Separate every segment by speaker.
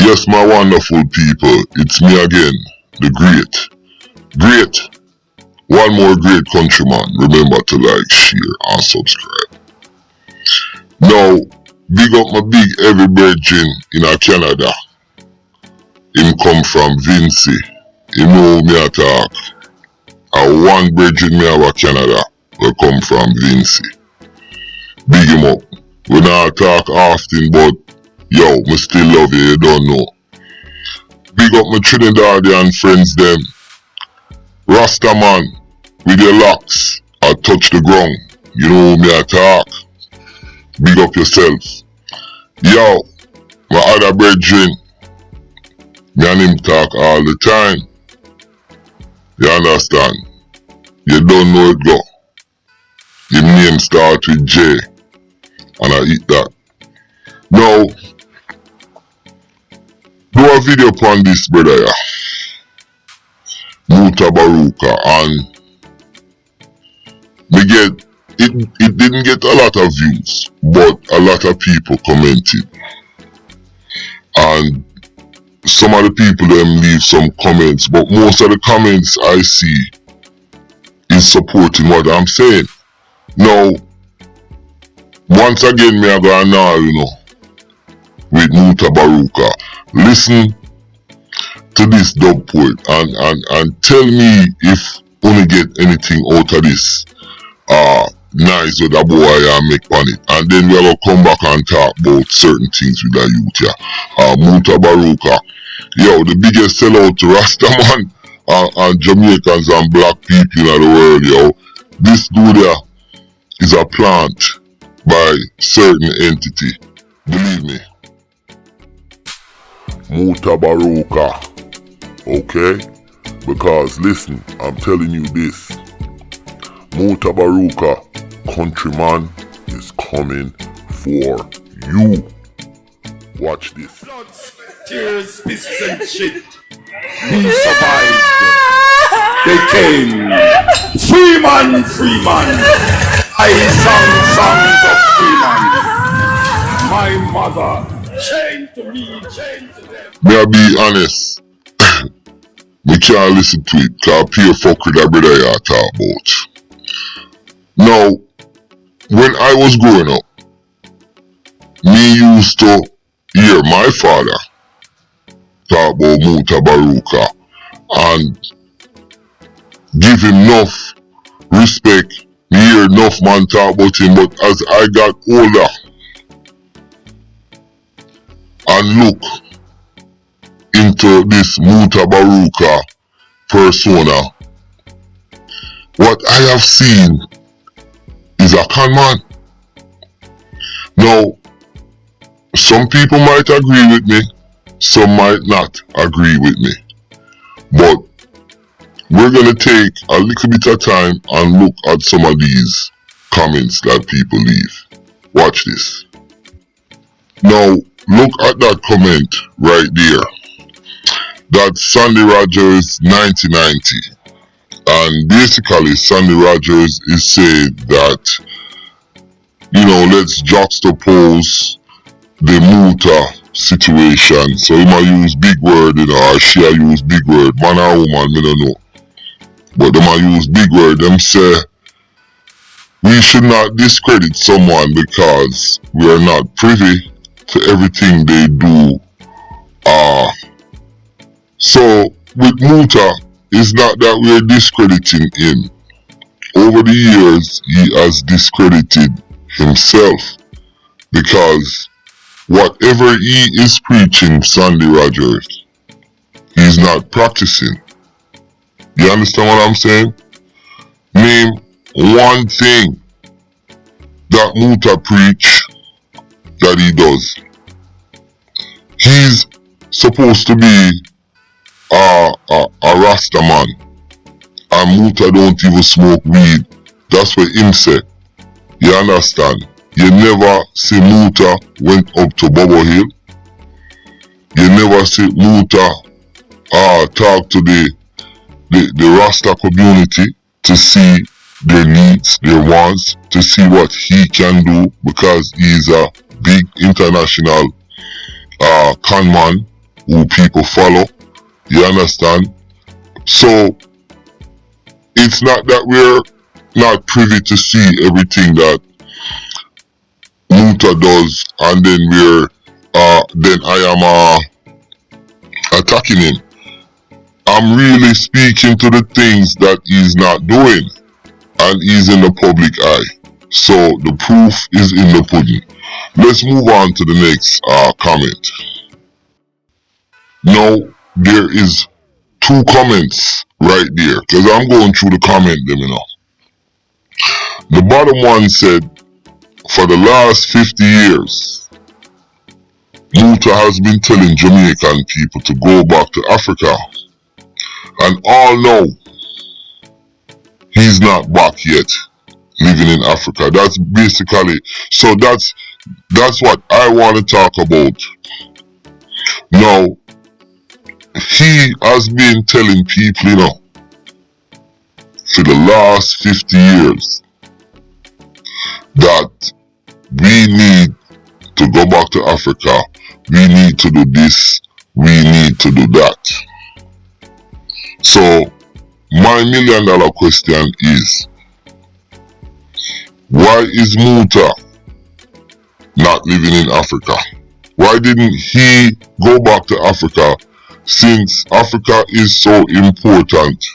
Speaker 1: Yes, my wonderful people, it's me again, the great, one more great countryman. Remember to like, share, and subscribe. Now, big up my big heavy brethren in Canada. Him come from Vincy. You know me a talk. One brethren me have a Canada. We come from Vincy. Big him up. We not talk often, but yo, me still love you, you don't know. Big up my Trinidadian friends them. Rasta man, with your locks, I touch the ground. You know me I talk. Big up yourself. Yo, my other brethren, me and him talk all the time. You understand? You don't know it go. His name start with J, and I eat that. Now, do a video upon this brother yeah. Mutabaruka, and me get it didn't get a lot of views, but a lot of people commented. And some of the people them leave some comments, but most of the comments I see is supporting what I'm saying. Now, once again me I go now, you know, with Mutabaruka. Listen to this dub poet and tell me if only get anything out of this nice with a boy make on it. And then we will come back and talk about certain things with the youth here. Mutabaruka. Yo, the biggest sellout to Rastaman and Jamaicans and black people in the world, yo. This dude there is a plant by certain entity. Believe me. Mutabaruka. Okay? Because listen, I'm telling you this. Mutabaruka, countryman, is coming for you. Watch this.
Speaker 2: Blood, sweat, tears, piss and shit. We survived. They came. Free man, free man. I sang songs of free man. My mother, chained to me, chained to them.
Speaker 1: May I be honest? We can't listen to it, cause pure fuck with that brother you talk about. Now, when I was growing up, me used to hear my father talk about Mutabaruka and give him enough respect. Me hear enough man talk about him, but as I got older and look into this Mutabaruka persona, what I have seen is a con man. Now, some people might agree with me, some might not agree with me. But we're gonna take a little bit of time and look at some of these comments that people leave. Watch this. Now, look at that comment right there. That's Sandy Rogers 1990. And basically Sandy Rogers is saying that, you know, let's juxtapose the Muta situation. So he might use big word, you know, or she use big word. Man or woman, me don't know. But they might use big word. Them say we should not discredit someone because we are not privy to everything they do. So with Muta, it's not that we are discrediting him. Over the years, he has discredited himself because whatever he is preaching, Sandy Rogers, he's not practicing. You understand what I'm saying? Name one thing that Muta preach that he does. He's supposed to be a Rasta man, and Muta don't even smoke weed. That's what him say. You understand? You never see Muta went up to Bubble Hill. You never see Muta talk to the Rasta community to see their needs, their wants, to see what he can do, because he's a big international con man. who people follow. You understand? So it's not that we're not privy to see everything that Muta does, and then then I am attacking him. I'm really speaking to the things that he's not doing, and he's in the public eye. So the proof is in the pudding. Let's move on to the next comment. Now there is two comments right there, because I'm going through the comment them, you know. The bottom one said, for the last 50 years, Muta has been telling Jamaican people to go back to Africa. And all know he's not back yet, living in Africa. That's basically, so that's what I want to talk about. Now, he has been telling people, you know, for the last 50 years that we need to go back to Africa, we need to do this, we need to do that. So, my $1,000,000 question is, why is Muta not living in Africa? Why didn't he go back to Africa, since Africa is so important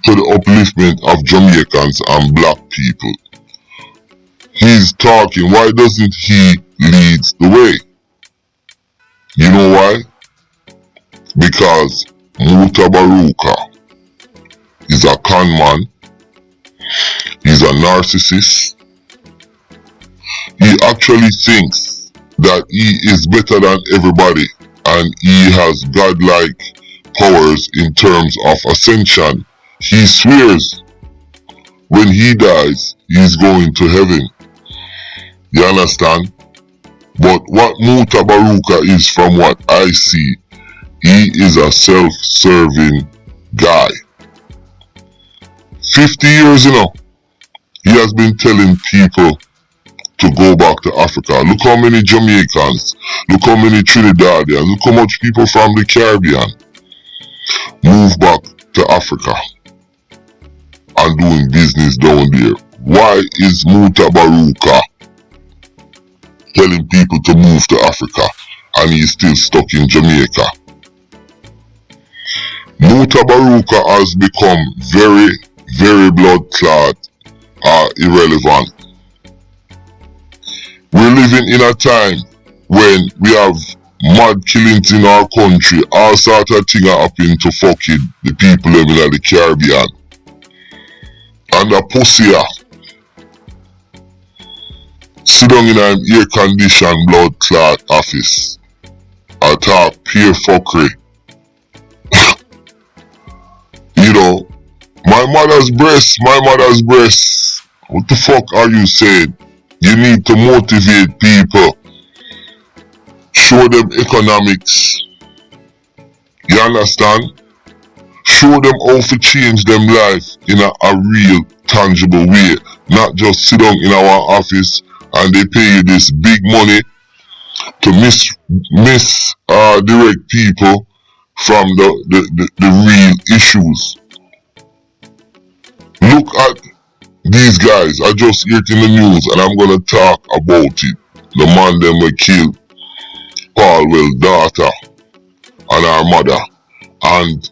Speaker 1: to the upliftment of Jamaicans and black people? He's talking, why doesn't he lead the way? You know why? Because Mutabaruka is a con man, he's a narcissist. He actually thinks that he is better than everybody, and he has godlike powers in terms of ascension. He swears when he dies, he's going to heaven. You understand? But what Mutabaruka is, from what I see, he is a self-serving guy. 50 years, you know, he has been telling people to go back to Africa. Look how many Jamaicans, look how many Trinidadians, look how much people from the Caribbean move back to Africa and doing business down there. Why is Mutabaruka telling people to move to Africa and he's still stuck in Jamaica? Mutabaruka has become very, very blood clot irrelevant. We're living in a time when we have mad killings in our country, all sort of things are happening to fucking the people living in the Caribbean. And a pussy sit down in an air-conditioned blood clot office and talk pure fuckery. You know, my mother's breast. What the fuck are you saying? You need to motivate people. Show them economics. You understand? Show them how to change them life in a real, tangible way. Not just sit down in our office and they pay you this big money to direct people from the real issues. Look at these guys. I just heard in the news and I'm gonna talk about it. The man them will kill Paul's daughter and her mother, and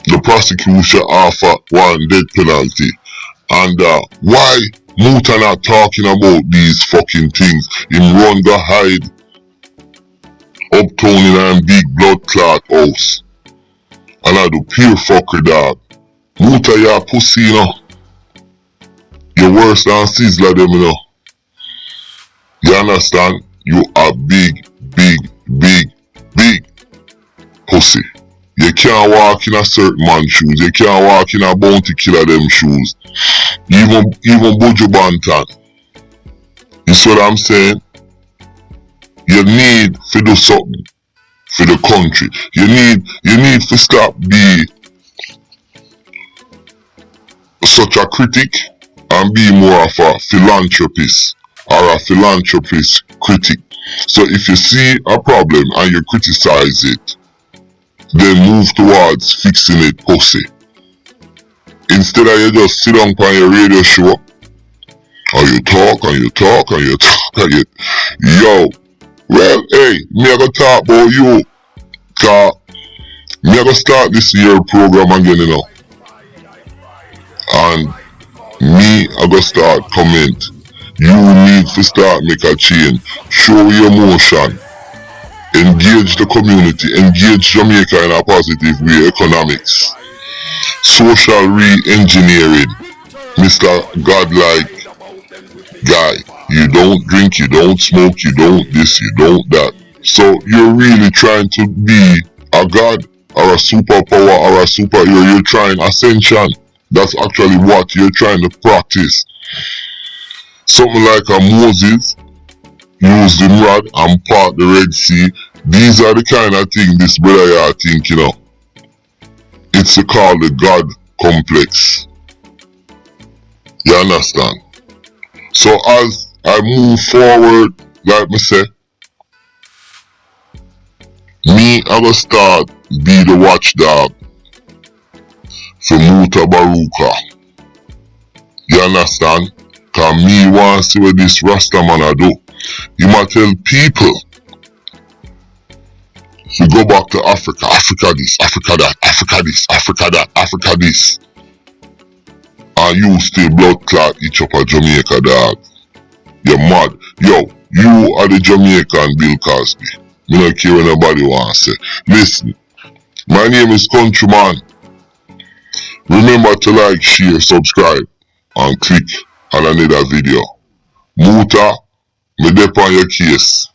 Speaker 1: the prosecution offer one death penalty. And why Muta not talking about these fucking things? Him run go hide uptown in a big blood clot house. And I do pure fucker, dog. Muta, you a pussy, you know. You're worse than Sizzler them, you know. You understand? You are big pussy. You can't walk in a certain man's shoes. You can't walk in a bounty killer them shoes. Even Buju Banton. You see what I'm saying? You need to do something for the country. You need to stop being such a critic and be more of a philanthropist or a philanthropist critic. So if you see a problem and you criticize it, then move towards fixing it, pussy. Instead of you just sit down on your radio show and you talk and you talk and you talk and you... Yo, well, hey, me I go talk about you. Cause me I go start this year program again, you know. And me I go start comment. You need to start make a change. Show your emotion. Engage the community. Engage Jamaica in a positive way. Economics. Social re-engineering. Mr. Godlike guy. You don't drink, you don't smoke, you don't this, you don't that. So you're really trying to be a god or a superpower or a superhero. You're trying ascension. That's actually what you're trying to practice. Something like a Moses used him rod and part the Red Sea. These are the kind of things this brother here think, you know. It's called the God complex. You understand? So as I move forward, like me say, me I go start be the watchdog for Mutabaruka. You understand? Cause me want to see what this Rasta man a do. He might tell people to go back to Africa, Africa this, Africa that, Africa this, Africa that, Africa this. And you stay blood clot each up a Jamaica, dog. You're mad. Yo, you are the Jamaican Bill Cosby. Me don't care what nobody wants to say. Listen, my name is Countryman. Remember to like, share, subscribe, and click on another video. Muta, me dep on your case.